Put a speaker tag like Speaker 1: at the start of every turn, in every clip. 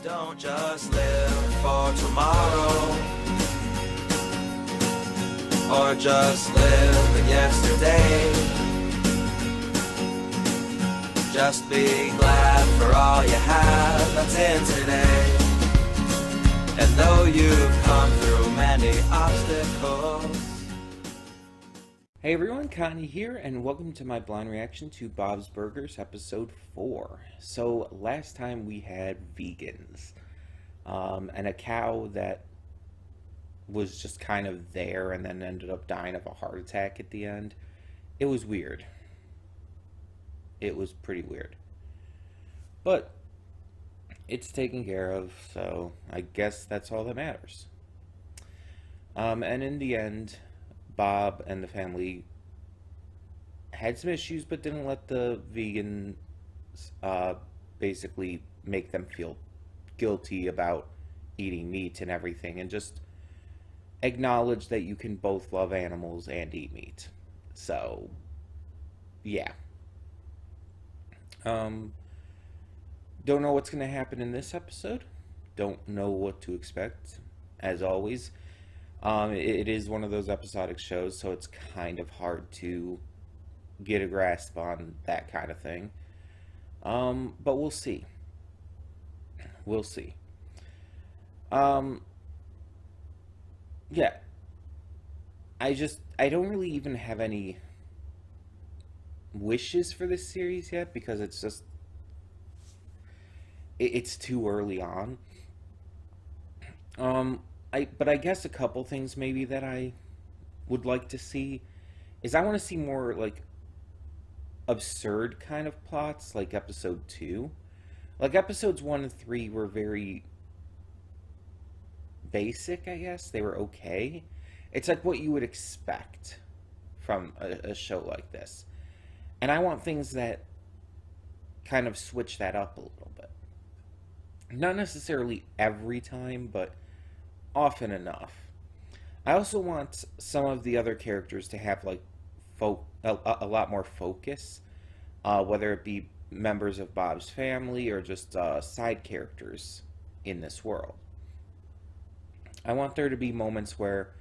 Speaker 1: Don't just live for tomorrow, or just live in yesterday. Just be glad for all you have that's in today. And though you've come through many obstacles.
Speaker 2: Hey everyone, Connie here, and welcome to my blind reaction to Bob's Burgers, episode 4. So, last time we had vegans, and a cow that was just kind of there and then ended up dying of a heart attack at the end. It was weird. It was pretty weird. But, it's taken care of, so I guess that's all that matters. And in the end, Bob and the family had some issues, but didn't let the vegans basically make them feel guilty about eating meat and everything, and just acknowledge that you can both love animals and eat meat. So, yeah. Don't know what's going to happen in this episode. Don't know what to expect, as always. It is one of those episodic shows, so it's kind of hard to get a grasp on that kind of thing. But we'll see. We'll see. Yeah. I don't really even have any wishes for this series yet, because it's just, it's too early on. But I guess a couple things maybe that I would like to see is I want to see more, like, absurd kind of plots, like episode 2. Like, episodes 1 and 3 were very basic, I guess. They were okay. It's like what you would expect from a show like this. And I want things that kind of switch that up a little bit. Not necessarily every time, but often enough. I also want some of the other characters to have, like, a lot more focus, whether it be members of Bob's family or just side characters in this world. I want there to be moments where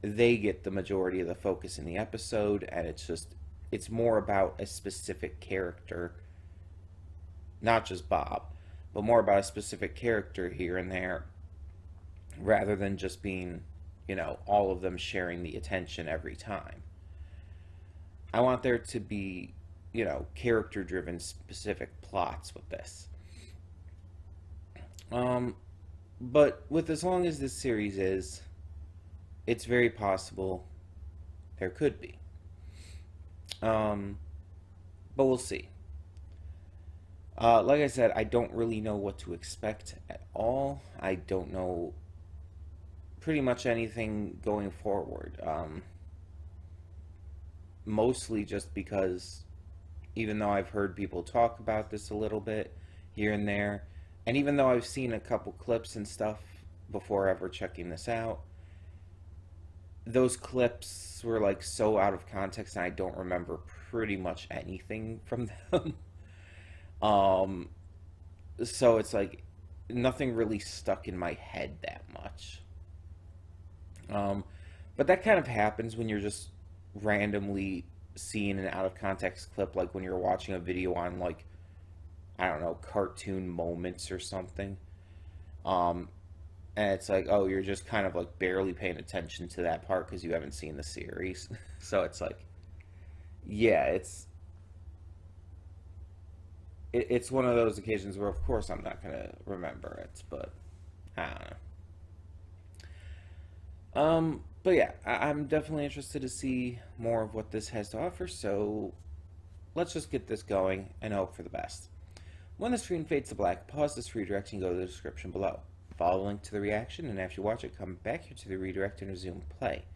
Speaker 2: they get the majority of the focus in the episode, and it's more about a specific character, not just Bob, but more about a specific character here and there, rather than just being, all of them sharing the attention every time. I want there to be, character-driven specific plots with this. But with as long as this series is, it's very possible there could be. But we'll see. Like I said, I don't really know what to expect at all. I don't know pretty much anything going forward. Mostly just because, even though I've heard people talk about this a little bit here and there, and even though I've seen a couple clips and stuff before ever checking this out, those clips were, like, so out of context, and I don't remember pretty much anything from them. So it's like nothing really stuck in my head that much. But that kind of happens when you're just randomly seeing an out of context clip, like when you're watching a video on, like, I don't know, cartoon moments or something. And it's like, oh, you're just kind of, like, barely paying attention to that part because you haven't seen the series. So it's like, yeah, it's one of those occasions where, of course, I'm not going to remember it, but I don't know. But yeah, I'm definitely interested to see more of what this has to offer, so let's just get this going and hope for the best. When the screen fades to black, pause this redirect and go to the description below. Follow the link to the reaction, and after you watch it, come back here to the redirect and resume play.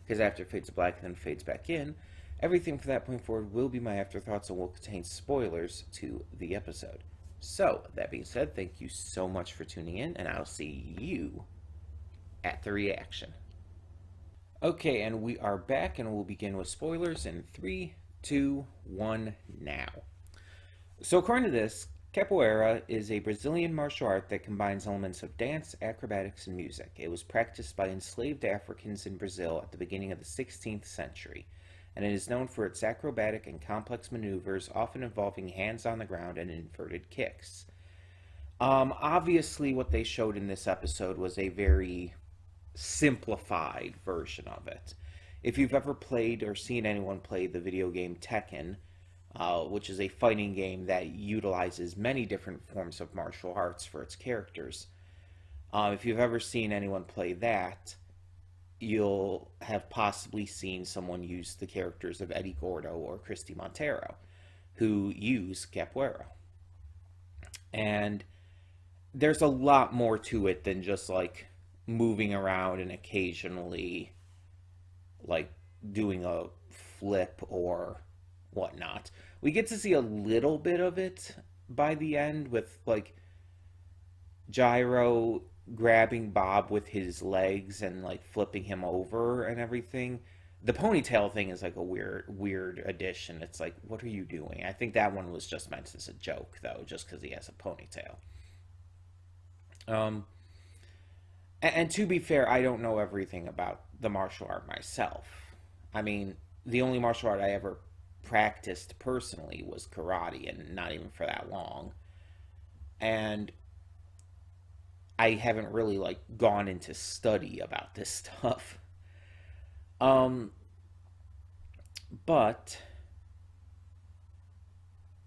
Speaker 2: Because after it fades to black and then fades back in, everything from that point forward will be my afterthoughts and will contain spoilers to the episode. So, that being said, thank you so much for tuning in, and I'll see you at the reaction. Okay, and we are back, and we'll begin with spoilers in 3, 2, 1, now. So according to this, Capoeira is a Brazilian martial art that combines elements of dance, acrobatics, and music. It was practiced by enslaved Africans in Brazil at the beginning of the 16th century, and it is known for its acrobatic and complex maneuvers, often involving hands on the ground and inverted kicks. Obviously, what they showed in this episode was a very simplified version of it. If you've ever played or seen anyone play the video game Tekken, which is a fighting game that utilizes many different forms of martial arts for its characters. If you've ever seen anyone play that, you'll have possibly seen someone use the characters of Eddy, Gordo, or Christie, Monteiro, who use capoeira. And there's a lot more to it than just like moving around and occasionally like doing a flip or whatnot. We get to see a little bit of it by the end with like Gyro grabbing Bob with his legs and like flipping him over and everything. The ponytail thing is like a weird addition. It's like, what are you doing? I think that one was just meant as a joke though, just because he has a ponytail. And to be fair, I don't know everything about the martial art myself. I mean, the only martial art I ever practiced personally was karate, and not even for that long. And I haven't really like gone into study about this stuff. But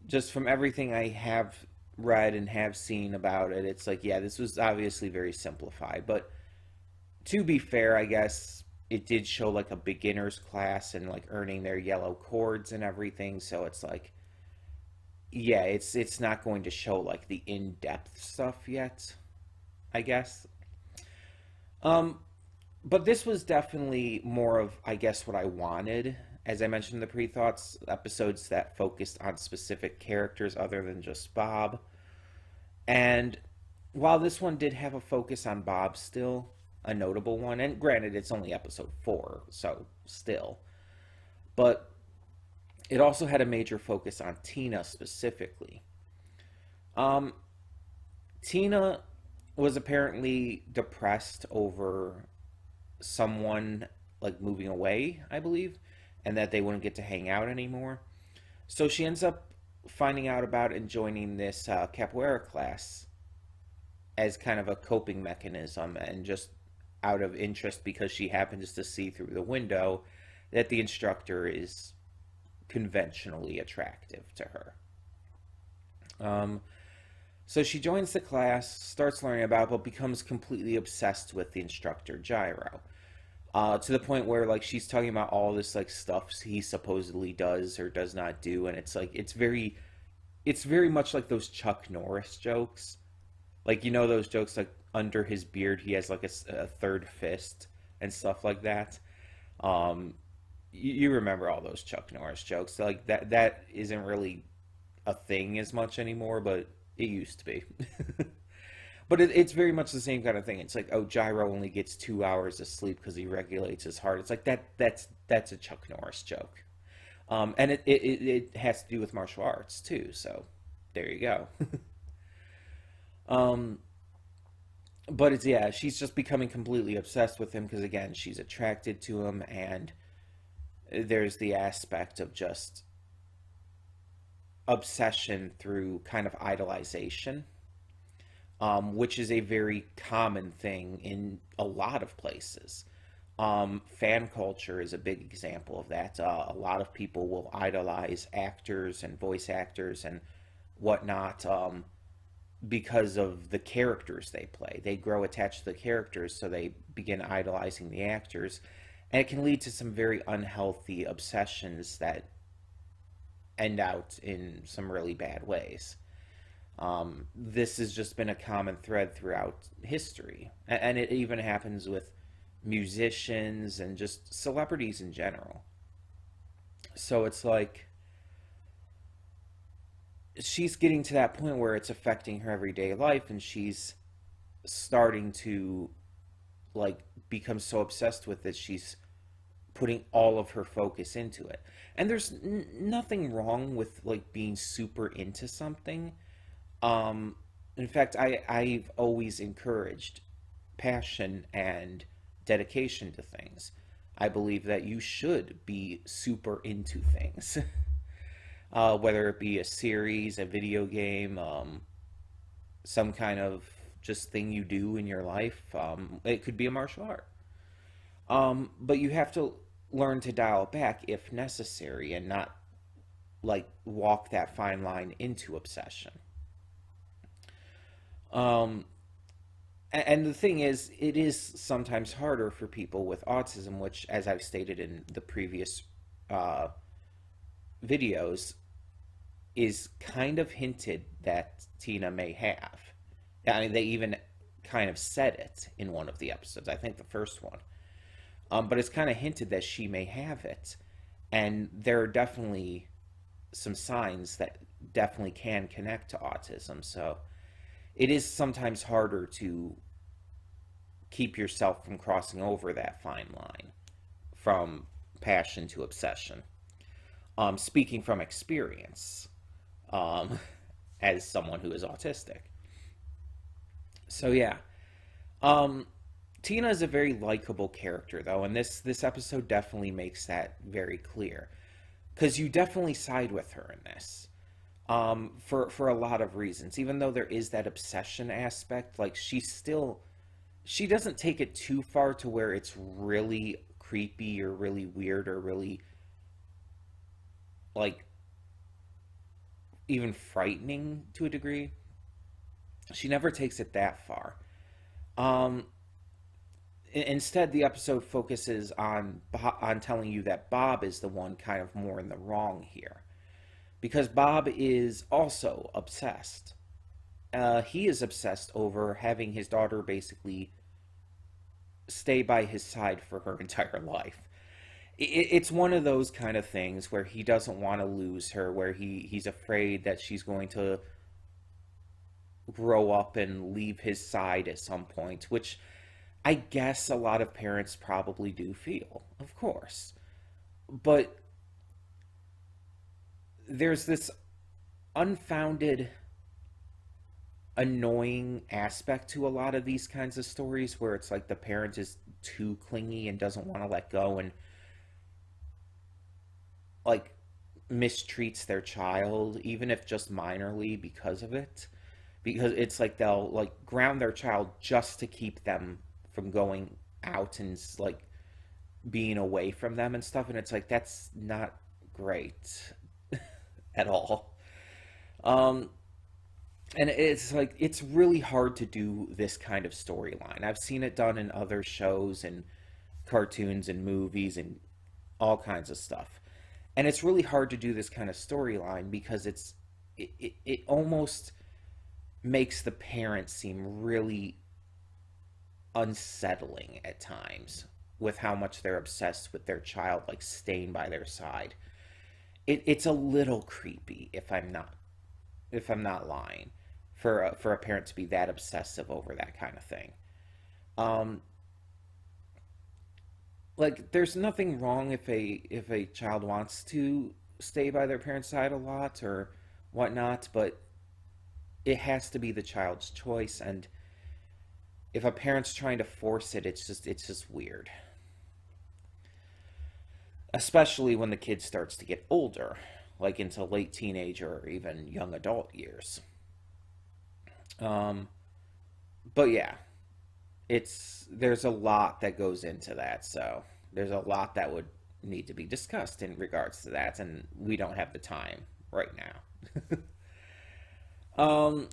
Speaker 2: just from everything I have read and have seen about it, it's like, yeah, this was obviously very simplified. But to be fair, I guess it did show like a beginner's class and like earning their yellow cords and everything. So it's like, yeah, it's not going to show like the in-depth stuff yet, I guess. But this was definitely more of, I guess, what I wanted. As I mentioned in the pre-thoughts, episodes that focused on specific characters other than just Bob. And while this one did have a focus on Bob still, a notable one, and granted it's only episode 4, so still, but it also had a major focus on Tina specifically. Tina was apparently depressed over someone like moving away, I believe, and that they wouldn't get to hang out anymore. So she ends up finding out about and joining this capoeira class as kind of a coping mechanism, and just out of interest because she happens to see through the window that the instructor is conventionally attractive to her. So she joins the class, starts learning about it, but becomes completely obsessed with the instructor, Gyro. To the point where like she's talking about all this like stuff he supposedly does or does not do, and it's like it's very much like those Chuck Norris jokes. Like, you know, those jokes like under his beard he has like a third fist and stuff like that. You remember all those Chuck Norris jokes. So, like that isn't really a thing as much anymore, but it used to be. But it's very much the same kind of thing. It's like, oh, Gyro only gets 2 hours of sleep because he regulates his heart. It's like that's a Chuck Norris joke. And it has to do with martial arts too. So there you go. But it's, yeah, she's just becoming completely obsessed with him because, again, she's attracted to him, and there's the aspect of just obsession through kind of idolization, which is a very common thing in a lot of places. Fan culture is a big example of that. A lot of people will idolize actors and voice actors and whatnot, because of the characters they play. They grow attached to the characters, so they begin idolizing the actors. And it can lead to some very unhealthy obsessions that end out in some really bad ways. This has just been a common thread throughout history. And it even happens with musicians and just celebrities in general. So it's like she's getting to that point where it's affecting her everyday life, and she's starting to like become so obsessed with it, she's putting all of her focus into it. And there's nothing wrong with like being super into something. Um, in fact, I've always encouraged passion and dedication to things. I believe that you should be super into things, whether it be a series, a video game, some kind of just thing you do in your life. It could be a martial art. But you have to learn to dial it back if necessary and not like walk that fine line into obsession. Um, and the thing is, it is sometimes harder for people with autism, which, as I've stated in the previous uh, videos, is kind of hinted that Tina may have. I mean, they even kind of said it in one of the episodes. I think the first one. But it's kind of hinted that she may have it. And there are definitely some signs that definitely can connect to autism. So it is sometimes harder to keep yourself from crossing over that fine line from passion to obsession. Speaking from experience, um, as someone who is autistic. So yeah, um, Tina is a very likable character, though, and this episode definitely makes that very clear because you definitely side with her in this, for a lot of reasons. Even though there is that obsession aspect, like she doesn't take it too far to where it's really creepy or really weird or really like even frightening to a degree. She never takes it that far. Um, Instead, the episode focuses on telling you that Bob is the one kind of more in the wrong here, because Bob is also obsessed. He is obsessed over having his daughter basically stay by his side for her entire life. It's one of those kind of things where he doesn't want to lose her, where he's afraid that she's going to grow up and leave his side at some point, which I guess a lot of parents probably do feel, of course. But there's this unfounded, annoying aspect to a lot of these kinds of stories where it's like the parent is too clingy and doesn't want to let go and like mistreats their child, even if just minorly because of it. Because it's like they'll like ground their child just to keep them from going out and like being away from them and stuff, and it's like that's not great at all. um and it's like it's really hard to do this kind of storyline. I've seen it done in other shows and cartoons and movies and all kinds of stuff, and it's really hard to do this kind of storyline because it almost makes the parents seem really unsettling at times with how much they're obsessed with their child like staying by their side. It's a little creepy if I'm not lying for a parent to be that obsessive over that kind of thing. Um like there's nothing wrong if a child wants to stay by their parents' side a lot or whatnot, but it has to be the child's choice, and if a parent's trying to force it, it's just weird. Especially when the kid starts to get older, like into late teenage or even young adult years. Um, but yeah, it's there's a lot that goes into that, so there's a lot that would need to be discussed in regards to that, and we don't have the time right now. um,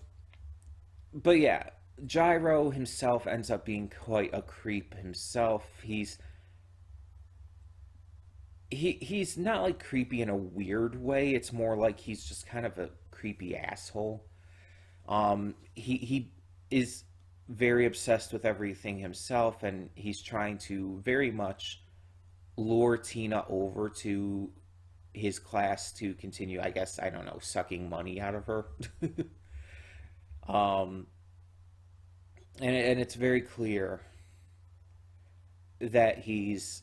Speaker 2: but yeah, Gyro himself ends up being quite a creep himself. He's not like creepy in a weird way. It's more like he's just kind of a creepy asshole. He is very obsessed with everything himself, and he's trying to very much lure Tina over to his class to continue, I guess, I don't know, sucking money out of her. um, and it's very clear that he's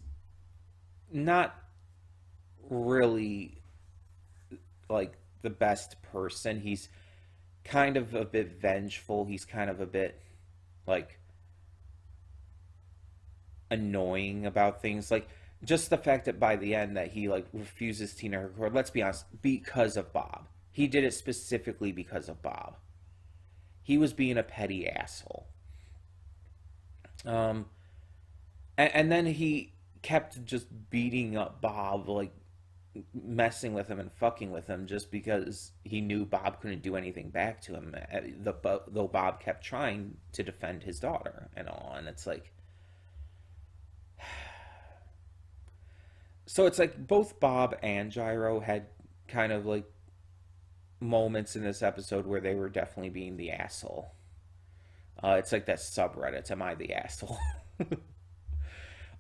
Speaker 2: not really like the best person. kind of a bit vengeful. He's kind of a bit like annoying about things. Like just the fact that by the end that he like refuses Tina her cord. Let's be honest, because of Bob. He did it specifically because of Bob. He was being a petty asshole. And then he kept just beating up Bob, like messing with him and fucking with him just because he knew Bob couldn't do anything back to him, though Bob kept trying to defend his daughter and all. And it's like, so it's like both Bob and Gyro had kind of like moments in this episode where they were definitely being the asshole. It's like that subreddit, am I the asshole?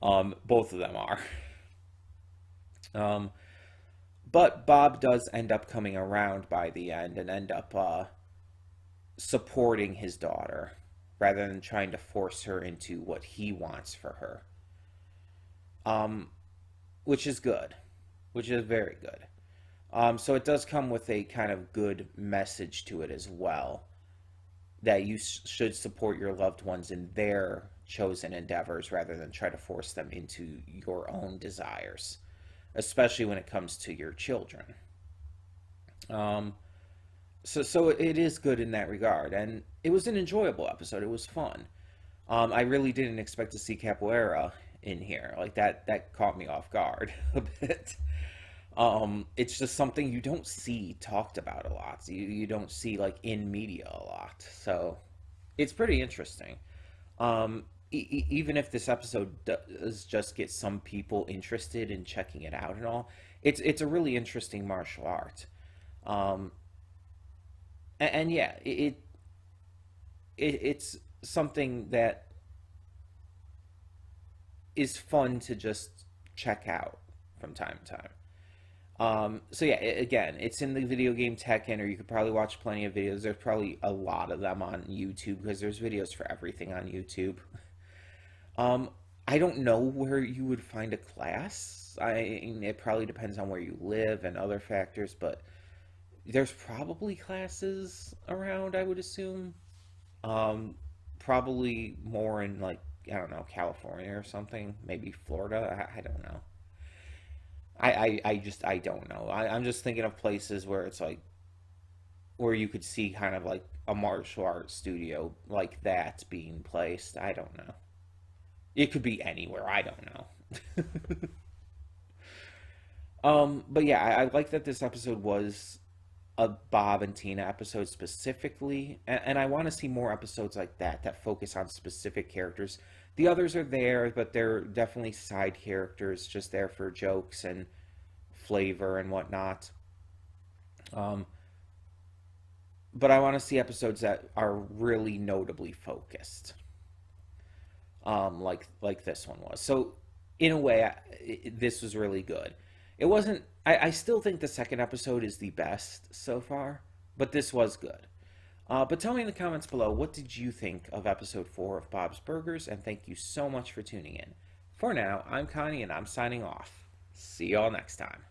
Speaker 2: Both of them are. But Bob does end up coming around by the end and end up supporting his daughter rather than trying to force her into what he wants for her. Which is good. Which is very good. So it does come with a kind of good message to it as well. That you should support your loved ones in their chosen endeavors rather than try to force them into your own desires, especially when it comes to your children. So it is good in that regard, and it was an enjoyable episode. It was fun. I really didn't expect to see Capoeira in here. Like that caught me off guard a bit. It's just something you don't see talked about a lot. You don't see like in media a lot. So it's pretty interesting. Even if this episode does just get some people interested in checking it out and all, it's a really interesting martial art. And yeah, it's something that is fun to just check out from time to time. So yeah, again, it's in the video game Tekken, or you could probably watch plenty of videos. There's probably a lot of them on YouTube because there's videos for everything on YouTube. I don't know where you would find a class. It probably depends on where you live and other factors, but there's probably classes around, I would assume. Probably more in like, I don't know, California or something, maybe Florida. I don't know. I don't know. I'm just thinking of places where it's like, where you could see kind of like a martial arts studio like that being placed. I don't know. It could be anywhere. I don't know. But yeah, I like that this episode was a Bob and Tina episode specifically, and I want to see more episodes like that focus on specific characters. The others are there, but they're definitely side characters, just there for jokes and flavor and whatnot. But I want to see episodes that are really notably focused, like this one was. So, in a way, this was really good. It wasn't. I still think the second episode is the best so far, but this was good. But tell me in the comments below, what did you think of episode 4 of Bob's Burgers, and thank you so much for tuning in. For now, I'm Connie, and I'm signing off. See y'all next time.